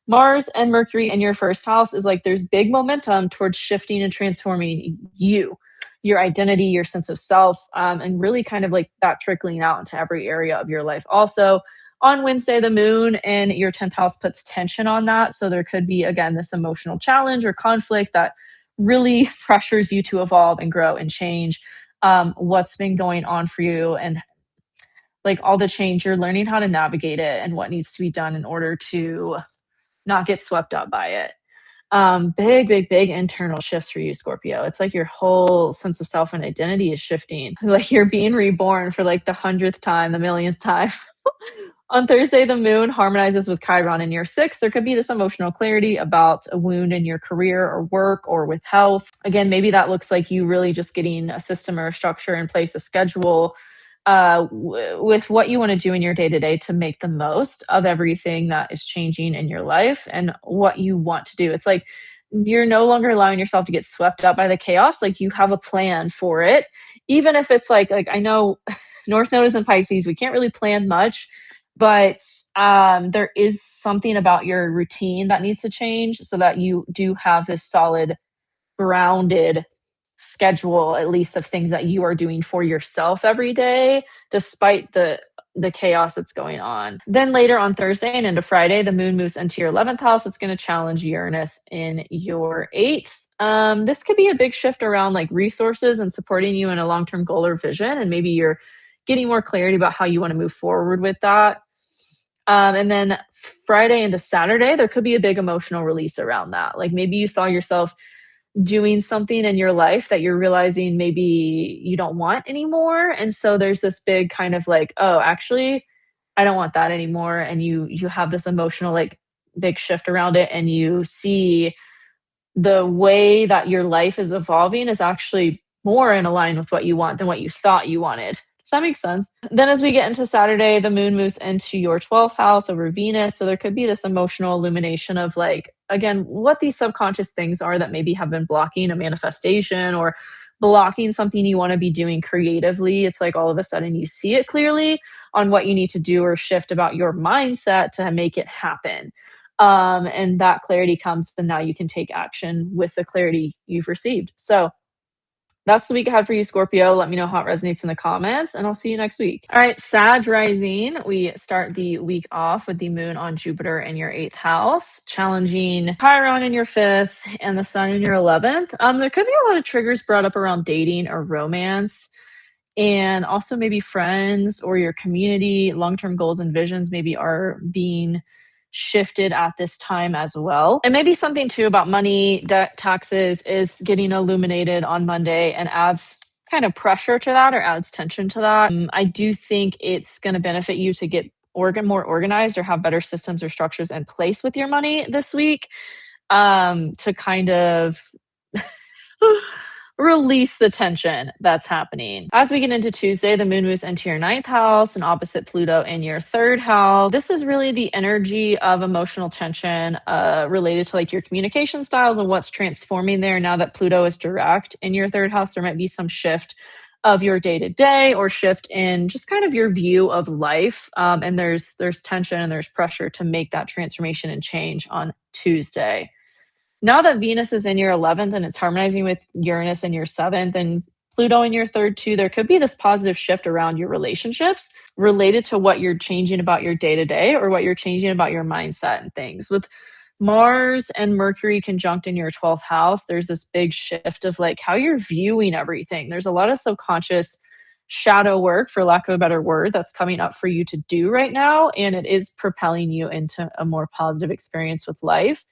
Mars and Mercury in your 1st house is like there's big momentum towards shifting and transforming you, your identity, your sense of self, and really kind of like that trickling out into every area of your life. Also, on Wednesday, the moon in your 10th house puts tension on that. So there could be, again, this emotional challenge or conflict that really pressures you to evolve and grow and change. What's been going on for you and like all the change, you're learning how to navigate it and what needs to be done in order to not get swept up by it. Big internal shifts for you, Scorpio. It's like your whole sense of self and identity is shifting. Like you're being reborn for like the 100th time, the millionth time. On Thursday, the moon harmonizes with Chiron in your 6th. There could be this emotional clarity about a wound in your career or work or with health. Again, maybe that looks like you really just getting a system or a structure in place, a schedule with what you want to do in your day-to-day to make the most of everything that is changing in your life and what you want to do. It's like you're no longer allowing yourself to get swept up by the chaos. Like you have a plan for it, even if it's like I know North Node is in Pisces. We can't really plan much, but there is something about your routine that needs to change so that you do have this solid, grounded schedule, at least of things that you are doing for yourself every day, despite the chaos that's going on. Then later on Thursday and into Friday, the moon moves into your 11th house. It's going to challenge Uranus in your 8th. This could be a big shift around like resources and supporting you in a long-term goal or vision. And maybe you're getting more clarity about how you want to move forward with that. And then Friday into Saturday, there could be a big emotional release around that. Like maybe you saw yourself doing something in your life that you're realizing maybe you don't want anymore. And so there's this big kind of like, oh, actually, I don't want that anymore. And you have this emotional like big shift around it. And you see the way that your life is evolving is actually more in line with what you want than what you thought you wanted. Does that make sense? Then as we get into Saturday, the moon moves into your 12th house over Venus. So there could be this emotional illumination of like, again, what these subconscious things are that maybe have been blocking a manifestation or blocking something you want to be doing creatively. It's like all of a sudden you see it clearly on what you need to do or shift about your mindset to make it happen. And that clarity comes, and now you can take action with the clarity you've received. So that's the week ahead for you, Scorpio. Let me know how it resonates in the comments, and I'll see you next week. All right, Sag Rising. We start the week off with the moon on Jupiter in your 8th house, challenging Chiron in your 5th and the sun in your 11th. There could be a lot of triggers brought up around dating or romance, and also maybe friends or your community. Long-term goals and visions maybe are being shifted at this time as well. And maybe something too about money, debt, taxes is getting illuminated on Monday and adds kind of pressure to that or adds tension to that. I do think it's going to benefit you to get more organized or have better systems or structures in place with your money this week, to kind of release the tension that's happening. As we get into Tuesday, the moon moves into your ninth house and opposite Pluto in your third house. This is really the energy of emotional tension related to like your communication styles and what's transforming there. Now that Pluto is direct in your third house, there might be some shift of your day-to-day or shift in just kind of your view of life. And there's tension and there's pressure to make that transformation and change on Tuesday. Now that Venus is in your 11th and it's harmonizing with Uranus in your 7th and Pluto in your third too, there could be this positive shift around your relationships related to what you're changing about your day to day or what you're changing about your mindset and things. With Mars and Mercury conjunct in your 12th house, there's this big shift of like how you're viewing everything. There's a lot of subconscious shadow work, for lack of a better word, that's coming up for you to do right now. And it is propelling you into a more positive experience with life,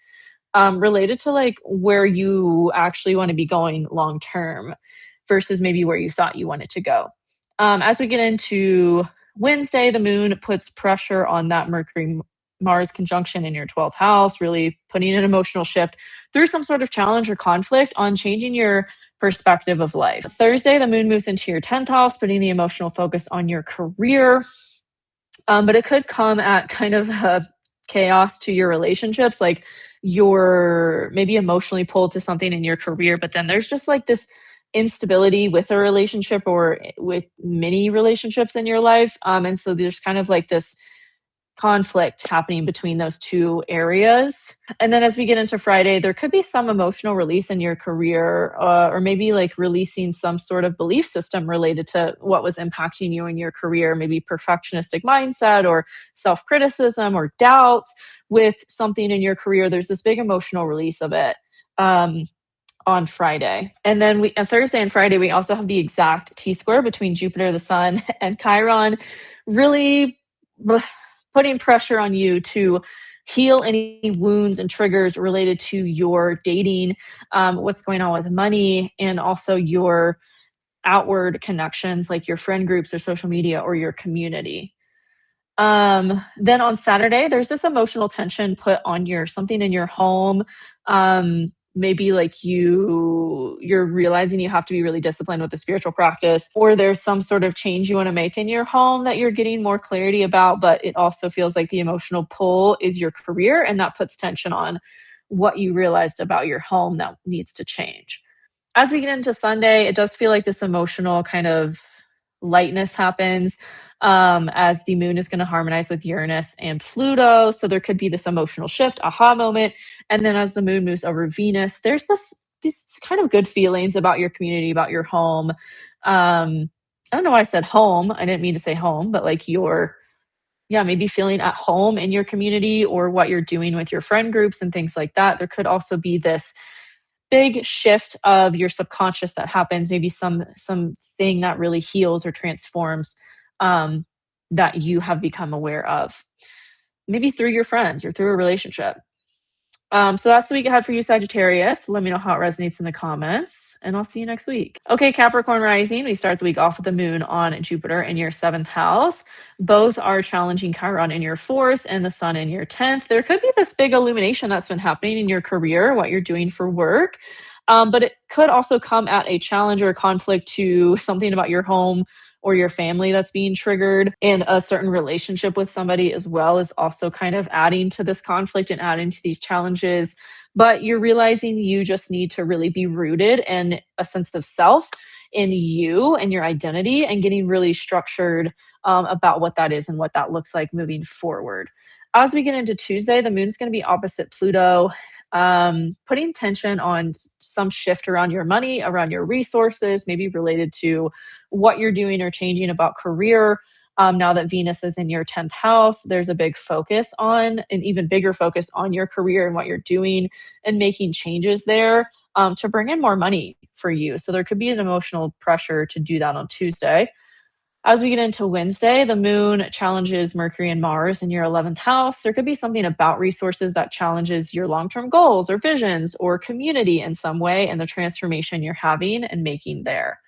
related to like where you actually want to be going long term versus maybe where you thought you wanted to go. As we get into Wednesday, the moon puts pressure on that Mercury Mars conjunction in your 12th house, really putting an emotional shift through some sort of challenge or conflict on changing your perspective of life. Thursday, the moon moves into your 10th house, putting the emotional focus on your career. But it could come at kind of a chaos to your relationships, like you're maybe emotionally pulled to something in your career, but then there's just like this instability with a relationship or with many relationships in your life. And so there's kind of like this conflict happening between those two areas. And then as we get into Friday, there could be some emotional release in your career, or maybe like releasing some sort of belief system related to what was impacting you in your career, maybe perfectionistic mindset or self-criticism or doubts with something in your career. There's this big emotional release of it on Friday. And then Thursday and Friday, we also have the exact T-square between Jupiter, the Sun, and Chiron, really putting pressure on you to heal any wounds and triggers related to your dating, what's going on with money, and also your outward connections like your friend groups or social media or your community. Then on Saturday, there's this emotional tension put on something in your home. Maybe like you're realizing you have to be really disciplined with the spiritual practice, or there's some sort of change you want to make in your home that you're getting more clarity about, but it also feels like the emotional pull is your career, and that puts tension on what you realized about your home that needs to change. As we get into Sunday, it does feel like this emotional kind of lightness happens, as the moon is going to harmonize with Uranus and Pluto. So there could be this emotional shift, aha moment. And then as the moon moves over Venus, there's these kind of good feelings about your community, about your home. I don't know why I said home. I didn't mean to say home, but like maybe feeling at home in your community or what you're doing with your friend groups and things like that. There could also be this big shift of your subconscious that happens, maybe something that really heals or transforms, that you have become aware of, maybe through your friends or through a relationship. So that's the week ahead for you, Sagittarius. Let me know how it resonates in the comments, and I'll see you next week. Okay, Capricorn Rising. We start the week off with the moon on Jupiter in your 7th house. Both are challenging Chiron in your 4th and the sun in your 10th. There could be this big illumination that's been happening in your career, what you're doing for work. But it could also come at a challenge or a conflict to something about your home or your family that's being triggered, and a certain relationship with somebody as well is also kind of adding to this conflict and adding to these challenges. But you're realizing you just need to really be rooted in a sense of self, in you and your identity, and getting really structured about what that is and what that looks like moving forward. As we get into Tuesday, the moon's going to be opposite Pluto, putting tension on some shift around your money, around your resources, maybe related to what you're doing or changing about career. Now that Venus is in your 10th house, there's a big focus on, an even bigger focus on your career and what you're doing and making changes there, to bring in more money for you. So there could be an emotional pressure to do that on Tuesday. As we get into Wednesday, the moon challenges Mercury and Mars in your 11th house. There could be something about resources that challenges your long-term goals or visions or community in some way, and the transformation you're having and making there.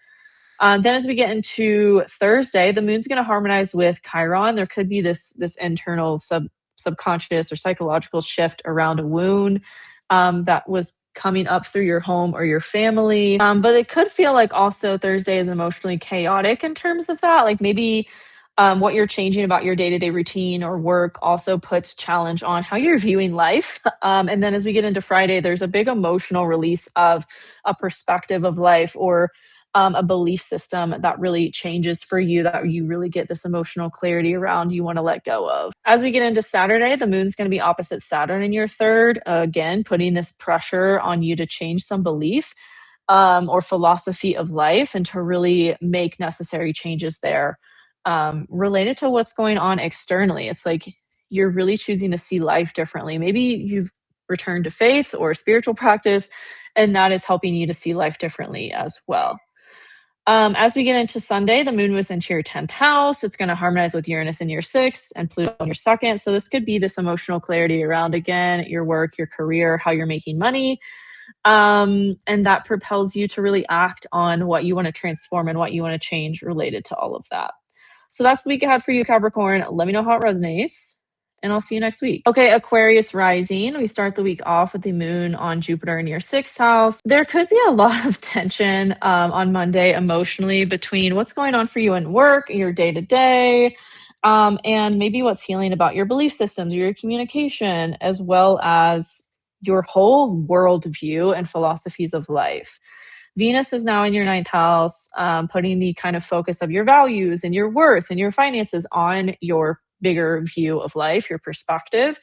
Then as we get into Thursday, the moon's going to harmonize with Chiron. There could be this internal subconscious or psychological shift around a wound that was coming up through your home or your family. But it could feel like also Thursday is emotionally chaotic in terms of that. Like maybe what you're changing about your day-to-day routine or work also puts challenge on how you're viewing life. And then as we get into Friday, there's a big emotional release of a perspective of life or a belief system that really changes for you, that you really get this emotional clarity around, you want to let go of. As we get into Saturday, the moon's going to be opposite Saturn in your third, again, putting this pressure on you to change some belief or philosophy of life and to really make necessary changes there related to what's going on externally. It's like you're really choosing to see life differently. Maybe you've returned to faith or spiritual practice, and that is helping you to see life differently as well. As we get into Sunday, the moon moves into your 10th house. It's going to harmonize with Uranus in your 6th and Pluto in your 2nd. So this could be this emotional clarity around, again, your work, your career, how you're making money. And that propels you to really act on what you want to transform and what you want to change related to all of that. So that's the week ahead for you, Capricorn. Let me know how it resonates, and I'll see you next week. Okay, Aquarius Rising. We start the week off with the moon on Jupiter in your 6th house. There could be a lot of tension on Monday emotionally between what's going on for you in work, your day-to-day, and maybe what's healing about your belief systems, your communication, as well as your whole worldview and philosophies of life. Venus is now in your 9th house, putting the kind of focus of your values and your worth and your finances on your bigger view of life, your perspective.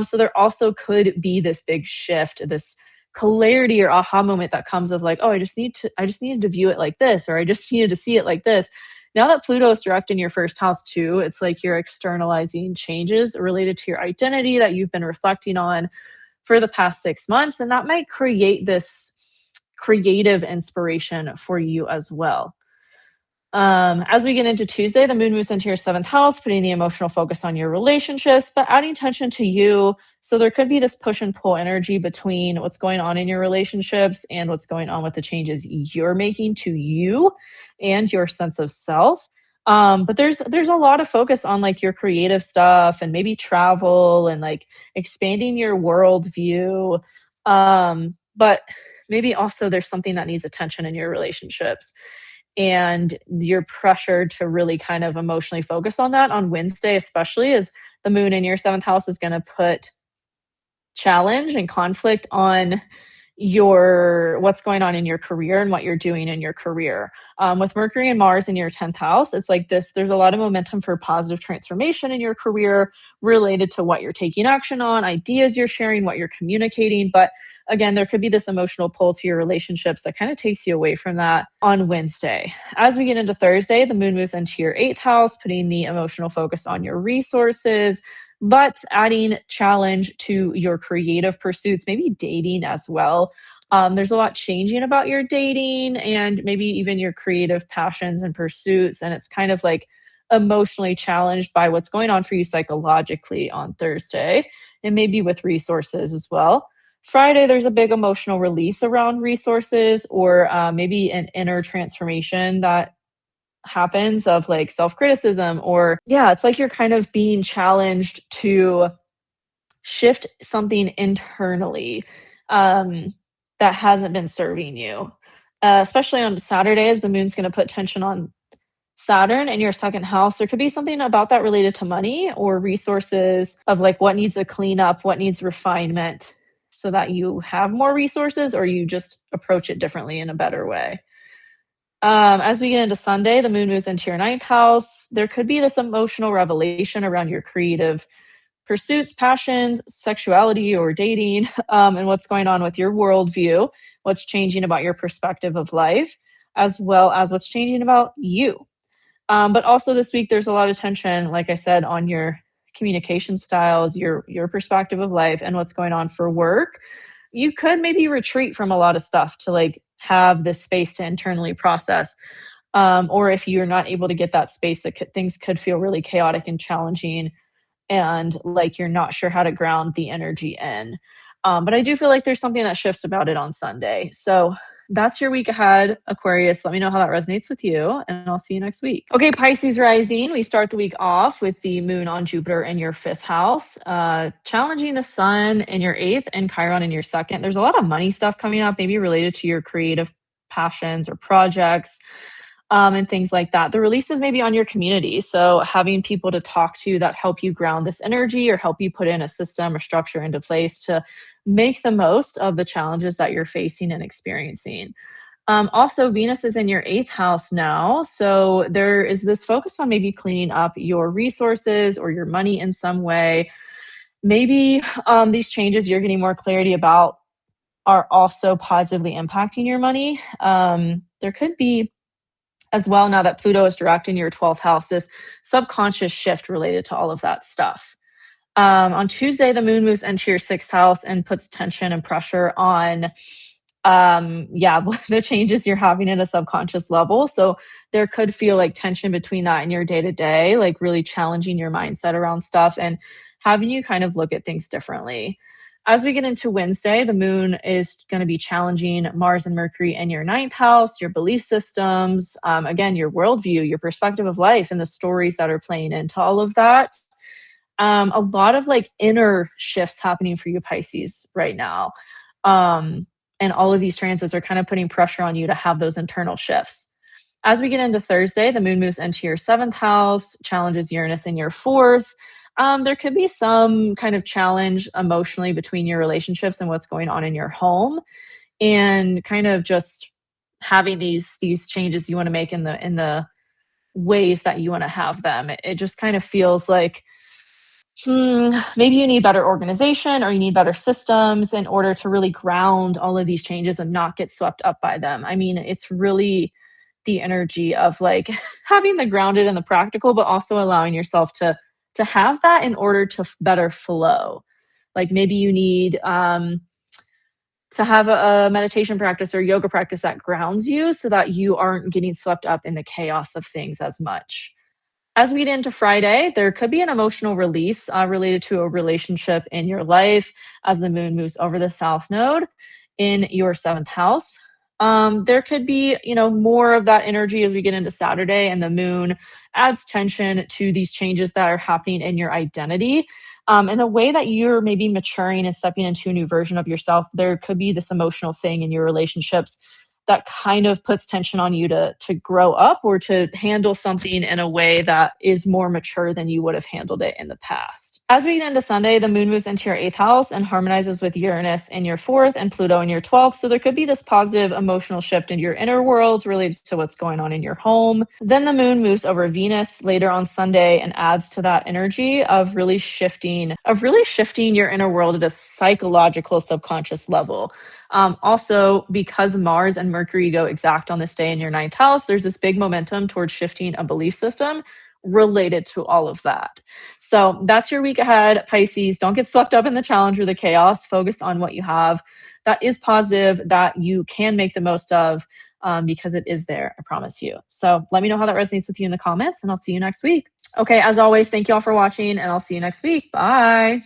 So there also could be this big shift, this clarity or aha moment that comes of like, oh, I just needed to view it like this, or I just needed to see it like this. Now that Pluto is direct in your 1st house too, it's like you're externalizing changes related to your identity that you've been reflecting on for the past 6 months. And that might create this creative inspiration for you as well. As we get into Tuesday, the moon moves into your 7th house, putting the emotional focus on your relationships, but adding tension to you. So there could be this push and pull energy between what's going on in your relationships and what's going on with the changes you're making to you and your sense of self. But there's a lot of focus on like your creative stuff and maybe travel and like expanding your worldview. But maybe also there's something that needs attention in your relationships, and you're pressured to really kind of emotionally focus on that on Wednesday, especially as the moon in your 7th house is going to put challenge and conflict on your what's going on in your career and what you're doing in your career. With Mercury and Mars in your 10th house, it's like this, there's a lot of momentum for positive transformation in your career related to what you're taking action on, ideas you're sharing, what you're communicating. But again, there could be this emotional pull to your relationships that kind of takes you away from that on Wednesday. As we get into Thursday, the moon moves into your 8th house, putting the emotional focus on your resources, but adding challenge to your creative pursuits, maybe dating as well. There's a lot changing about your dating and maybe even your creative passions and pursuits. And it's kind of like emotionally challenged by what's going on for you psychologically on Thursday, and maybe with resources as well. Friday, there's a big emotional release around resources, or maybe an inner transformation that happens of like self-criticism, or yeah, it's like you're kind of being challenged to shift something internally that hasn't been serving you. Especially on Saturdays, the moon's going to put tension on Saturn in your 2nd house. There could be something about that related to money or resources, of like what needs a cleanup, what needs refinement, so that you have more resources or you just approach it differently in a better way. As we get into Sunday, the moon moves into your 9th house. There could be this emotional revelation around your creative pursuits, passions, sexuality, or dating, and what's going on with your worldview, what's changing about your perspective of life, as well as what's changing about you. But also this week, there's a lot of tension, like I said, on your communication styles, your perspective of life, and what's going on for work. You could maybe retreat from a lot of stuff to like have this space to internally process. Or if you're not able to get that space, things could feel really chaotic and challenging, and like you're not sure how to ground the energy in. But I do feel like there's something that shifts about it on Sunday. So that's your week ahead, Aquarius. Let me know how that resonates with you, and I'll see you next week. Okay, Pisces Rising. We start the week off with the moon on Jupiter in your 5th house, challenging the sun in your 8th and Chiron in your 2nd. There's a lot of money stuff coming up, maybe related to your creative passions or projects. And things like that. The releases may be on your community. So having people to talk to that help you ground this energy or help you put in a system or structure into place to make the most of the challenges that you're facing and experiencing. Also, Venus is in your 8th house now. So there is this focus on maybe cleaning up your resources or your money in some way. Maybe these changes you're getting more clarity about are also positively impacting your money. There could be as well, now that Pluto is direct in your 12th house, this subconscious shift related to all of that stuff. On Tuesday, the moon moves into your 6th house and puts tension and pressure on, the changes you're having at a subconscious level. So there could feel like tension between that and your day to day, like really challenging your mindset around stuff and having you kind of look at things differently. As we get into Wednesday, the moon is going to be challenging Mars and Mercury in your 9th house, your belief systems, again, your worldview, your perspective of life, and the stories that are playing into all of that. A lot of like inner shifts happening for you, Pisces, right now. And all of these transits are kind of putting pressure on you to have those internal shifts. As we get into Thursday, the moon moves into your 7th house, challenges Uranus in your 4th. There could be some kind of challenge emotionally between your relationships and what's going on in your home, and kind of just having these changes you want to make in the ways that you want to have them. It just kind of feels like maybe you need better organization or you need better systems in order to really ground all of these changes and not get swept up by them. I mean, it's really the energy of like having the grounded and the practical, but also allowing yourself to have that in order to better flow. Like maybe you need to have a meditation practice or yoga practice that grounds you so that you aren't getting swept up in the chaos of things as much. As we get into Friday, there could be an emotional release related to a relationship in your life as the moon moves over the south node in your 7th house. There could be, more of that energy as we get into Saturday, and the moon adds tension to these changes that are happening in your identity. In a way that you're maybe maturing and stepping into a new version of yourself, there could be this emotional thing in your relationships that kind of puts tension on you to grow up or to handle something in a way that is more mature than you would have handled it in the past. As we get into Sunday, the moon moves into your 8th house and harmonizes with Uranus in your 4th and Pluto in your 12th. So there could be this positive emotional shift in your inner world related to what's going on in your home. Then the moon moves over Venus later on Sunday and adds to that energy of really shifting your inner world at a psychological subconscious level. Also, because Mars and Mercury go exact on this day in your 9th house, there's this big momentum towards shifting a belief system related to all of that. So that's your week ahead, Pisces. Don't get swept up in the challenge or the chaos. Focus on what you have that is positive, that you can make the most of, because it is there, I promise you. So let me know how that resonates with you in the comments, and I'll see you next week. Okay, as always, thank you all for watching, and I'll see you next week. Bye.